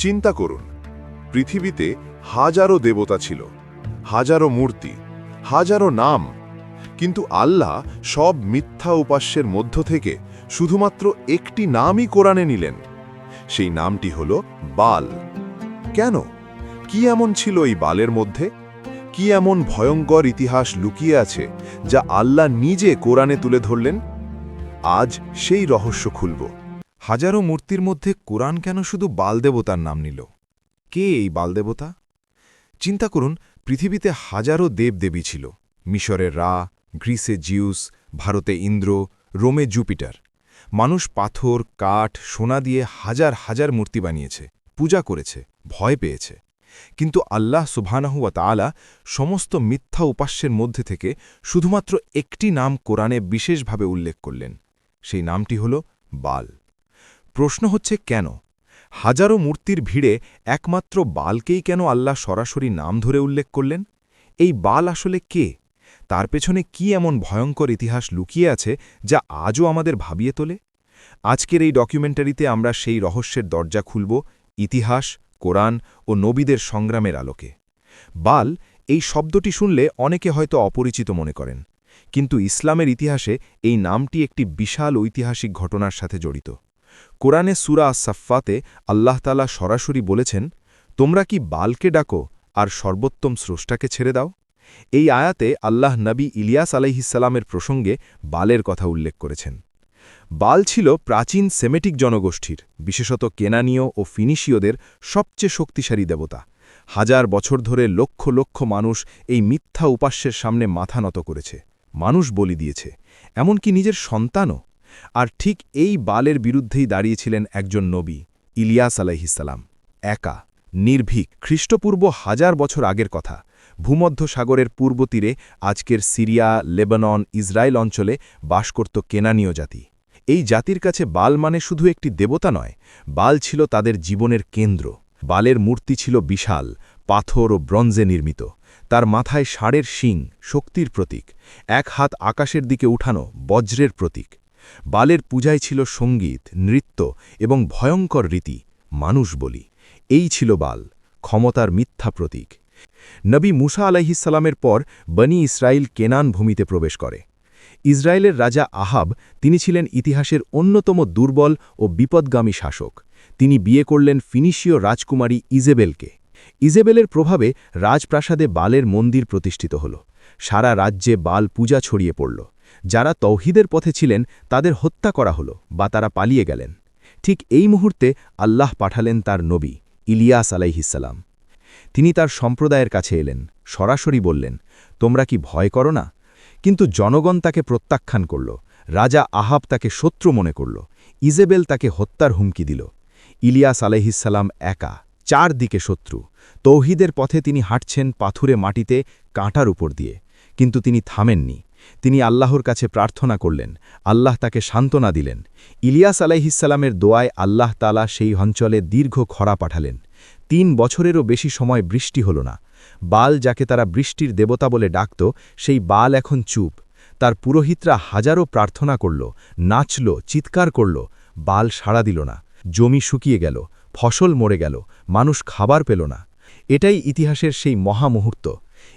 চিন্তা করুন, পৃথিবীতে হাজারো দেবতা ছিল, হাজারো মূর্তি, হাজারো নাম, কিন্তু আল্লাহ সব মিথ্যা উপাস্যের মধ্য থেকে শুধুমাত্র একটি নামই কোরআনে নিলেন। সেই নামটি হল বাল। কেন? কি এমন ছিল এই বালের মধ্যে? কি এমন ভয়ঙ্কর ইতিহাস লুকিয়ে আছে যা আল্লাহ নিজে কোরআনে তুলে ধরলেন? আজ সেই রহস্য খুলব। হাজারো মূর্তির মধ্যে কোরআন কেন শুধু বাল দেবতার নাম নিল? কে এই বাল দেবতা? চিন্তা করুন, পৃথিবীতে হাজারো দেবদেবী ছিল। মিশরে রা, গ্রিসে জিউস, ভারতে ইন্দ্র, রোমে জুপিটার। মানুষ পাথর, কাঠ, সোনা দিয়ে হাজার হাজার মূর্তি বানিয়েছে, পূজা করেছে, ভয় পেয়েছে। কিন্তু আল্লাহ সুবহানাহু ওয়া তাআলা সমস্ত মিথ্যা উপাস্যের মধ্যে থেকে শুধুমাত্র একটি নাম কোরআনে বিশেষভাবে উল্লেখ করলেন। সেই নামটি হল বাল। প্রশ্ন হচ্ছে, কেন? হাজারো মূর্তির ভিড়ে একমাত্র বালকেই কেন আল্লাহ সরাসরি নাম ধরে উল্লেখ করলেন? এই বাল আসলে কে? তার পেছনে কি এমন ভয়ঙ্কর ইতিহাস লুকিয়ে আছে যা আজও আমাদের ভাবিয়ে তোলে? আজকের এই ডকুমেন্টারিতে আমরা সেই রহস্যের দরজা খুলব, ইতিহাস, কোরআন ও নবীদের সংগ্রামের আলোকে। বাল এই শব্দটি শুনলে অনেকে হয়তো অপরিচিত মনে করেন, কিন্তু ইসলামের ইতিহাসে এই নামটি একটি বিশাল ঐতিহাসিক ঘটনার সাথে জড়িত। কোরআনে সূরা আস-সাফফাতে আল্লাহ তাআলা সরাসরি বলেছেন, তোমরা কি বালকে ডাকো আর সর্বোত্তম স্রষ্টাকে ছেড়ে দাও? এই আয়াতে আল্লাহ নবী ইলিয়াস আলাইহিসসালামের প্রসঙ্গে বালের কথা উল্লেখ করেছেন। বাল ছিল প্রাচীন সেমেটিক জনগোষ্ঠীর, বিশেষত কেনানীয় ও ফিনিশীয়দের সবচেয়ে শক্তিশালী দেবতা। হাজার বছর ধরে লক্ষ লক্ষ মানুষ এই মিথ্যা উপাস্যের সামনে মাথা নত করেছে, মানুষ বলি দিয়েছে, এমনকি নিজের সন্তানও। আর ঠিক এই বালের বিরুদ্ধেই দাঁড়িয়েছিলেন একজন নবী, ইলিয়াস আলাইহিসসালাম। একা, নির্ভীক। খ্রিস্টপূর্ব 1000 বছর আগের কথা। ভূমধ্য সাগরের পূর্ব তীরে, আজকের সিরিয়া, লেবানন, ইসরায়েল অঞ্চলে বাস করত কেনানীয় জাতি। এই জাতির কাছে বাল মানে শুধু একটি দেবতা নয়, বাল ছিল তাদের জীবনের কেন্দ্র। বালের মূর্তি ছিল বিশাল, পাথর ও ব্রঞ্জে নির্মিত। তার মাথায় ষাঁড়ের শিং, শক্তির প্রতীক। এক হাত আকাশের দিকে উঠানো, বজ্রের প্রতীক। বালের পূজায় ছিল সঙ্গীত, নৃত্য এবং ভয়ঙ্কর রীতি, মানুষ বলি। এই ছিল বাল, ক্ষমতার মিথ্যা প্রতীক। নবী মুসা আলাইহিসসালামের পর বনি ইসরায়েল কেনান ভূমিতে প্রবেশ করে। ইসরায়েলের রাজা আহাব, তিনি ছিলেন ইতিহাসের অন্যতম দুর্বল ও বিপদগামী শাসক। তিনি বিয়ে করলেন ফিনিশীয় রাজকুমারী ইজেবেলকে। ইজেবেলের প্রভাবে রাজপ্রাসাদে বালের মন্দির প্রতিষ্ঠিত হল। সারা রাজ্যে বাল পূজা ছড়িয়ে পড়ল। যারা তৌহিদের পথে ছিলেন তাদের হত্যা করা হল বা তারা পালিয়ে গেলেন। ঠিক এই মুহূর্তে আল্লাহ পাঠালেন তার নবী, ইলিয়াস আলাইহিসসালাম। তিনি তার সম্প্রদায়ের কাছে এলেন, সরাসরি বললেন, তোমরা কি ভয় করো না? কিন্তু জনগণ তাকে প্রত্যাখ্যান করল। রাজা আহাব তাকে শত্রু মনে করল। ইজেবেল তাকে হত্যার হুমকি দিল। ইলিয়াস আলাইহিসসালাম একা, চারদিকে শত্রু। তৌহিদের পথে তিনি হাঁটছেন পাথুরে মাটিতে, কাঁটার উপর দিয়ে। কিন্তু তিনি থামেননি। তিনি আল্লাহর কাছে প্রার্থনা করলেন, আল্লাহ তাকে সান্ত্বনা দিলেন। ইলিয়াস আলাইহিসসালামের দোয়ায় আল্লাহ তাআলা সেই অঞ্চলে দীর্ঘ খরা পাঠালেন। 3 বছরেরও বেশি সময় বৃষ্টি হল না। বাল, যাকে তারা বৃষ্টির দেবতা বলে ডাকত, সেই বাল এখন চুপ। তার পুরোহিতরা হাজারো প্রার্থনা করল, নাচল, চিৎকার করল, বাল সাড়া দিল না। জমি শুকিয়ে গেল, ফসল মরে গেল, মানুষ খাবার পেল না। এটাই ইতিহাসের সেই মহামুহূর্ত।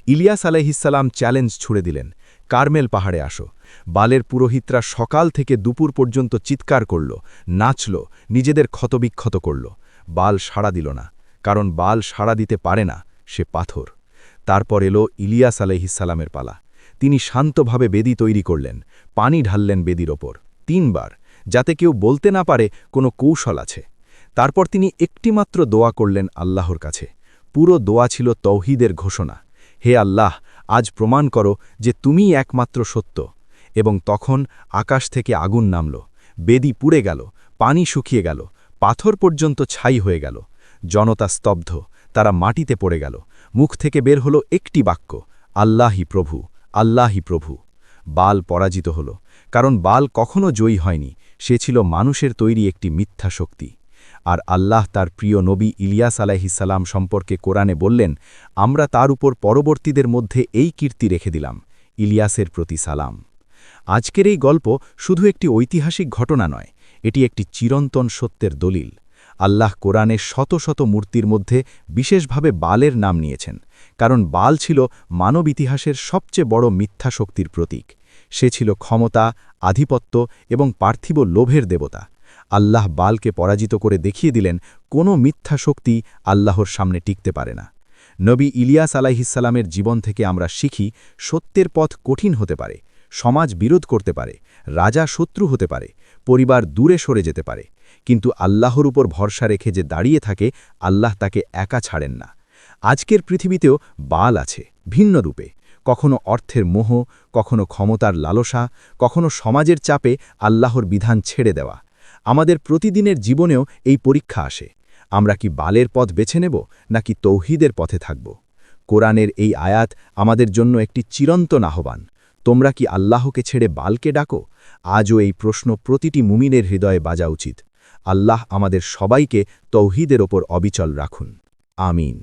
ইলিয়াস আলাইহিসসালাম চ্যালেঞ্জ ছুড়ে দিলেন, কার্মেল পাহাড়ে আসো। বালের পুরোহিতরা সকাল থেকে দুপুর পর্যন্ত চিৎকার করল, নাচল, নিজেদের ক্ষতবিক্ষত করল। বাল সাড়া দিল না, কারণ বাল সাড়া দিতে পারে না, সে পাথর। তারপর এলো ইলিয়াস আলাইহিসসালামের পালা। তিনি শান্তভাবে বেদি তৈরি করলেন, পানি ঢাললেন বেদির ওপর 3 বার, যাতে কেউ বলতে না পারে কোনো কৌশল আছে। তারপর তিনি একটিমাত্র দোয়া করলেন আল্লাহর কাছে। পুরো দোয়া ছিল তৌহিদের ঘোষণা, হে আল্লাহ, আজ প্রমাণ করো যে তুমিই একমাত্র সত্য। এবং তখন আকাশ থেকে আগুন নামল, বেদি পুড়ে গেল, পানি শুকিয়ে গেল, পাথর পর্যন্ত ছাই হয়ে গেল। জনতা স্তব্ধ, তারা মাটিতে পড়ে গেল। মুখ থেকে বের হলো একটি বাক্য, আল্লাহই প্রভু, আল্লাহই প্রভু। বাল পরাজিত হল, কারণ বাল কখনো জয়ী হয়নি, সে ছিল মানুষের তৈরি একটি মিথ্যা শক্তি। আর আল্লাহ তার প্রিয় নবী ইলিয়াস আলাইহিসসালাম সম্পর্কে কোরআনে বললেন, আমরা তার উপর পরবর্তীদের মধ্যে এই কীর্তি রেখে দিলাম, ইলিয়াসের প্রতি সালাম। আজকের এই গল্প শুধু একটি ঐতিহাসিক ঘটনা নয়, এটি একটি চিরন্তন সত্যের দলিল। আল্লাহ কোরআনে শত শত মূর্তির মধ্যে বিশেষভাবে বালের নাম নিয়েছেন, কারণ বাল ছিল মানব ইতিহাসের সবচেয়ে বড় মিথ্যা শক্তির প্রতীক। সে ছিল ক্ষমতা, আধিপত্য এবং পার্থিব লোভের দেবতা। আল্লাহ বালকে পরাজিত করে দেখিয়ে দিলেন কোনো মিথ্যা শক্তি আল্লাহর সামনে টিকতে পারে না। নবী ইলিয়াস আলাইহিসসালামের জীবন থেকে আমরা শিখি সত্যের পথ কঠিন হতে পারে, সমাজ বিরোধ করতে পারে, রাজা শত্রু হতে পারে, পরিবার দূরে সরে যেতে পারে, কিন্তু আল্লাহর উপর ভরসা রেখে যে দাঁড়িয়ে থাকে আল্লাহ তাকে একা ছাড়েন না। আজকের পৃথিবীতেও বাল আছে, ভিন্ন রূপে, কখনো অর্থের মোহ, কখনো ক্ষমতার লালসা, কখনো সমাজের চাপে আল্লাহর বিধান ছেড়ে দেওয়া। আমাদের প্রতিদিনের জীবনেও এই পরীক্ষা আসে। আমরা কি বালের পথ বেছে নেব নাকি তৌহিদের পথে থাকব? কোরআনের এই আয়াত আমাদের জন্য একটি চিরন্তন আহ্বান। তোমরা কি আল্লাহকে ছেড়ে বালকে ডাকো? আজও এই প্রশ্ন প্রতিটি মুমিনের হৃদয়ে বাজা উচিত। আল্লাহ আমাদের সবাইকে তৌহিদের ওপর অবিচল রাখুন। আমিন।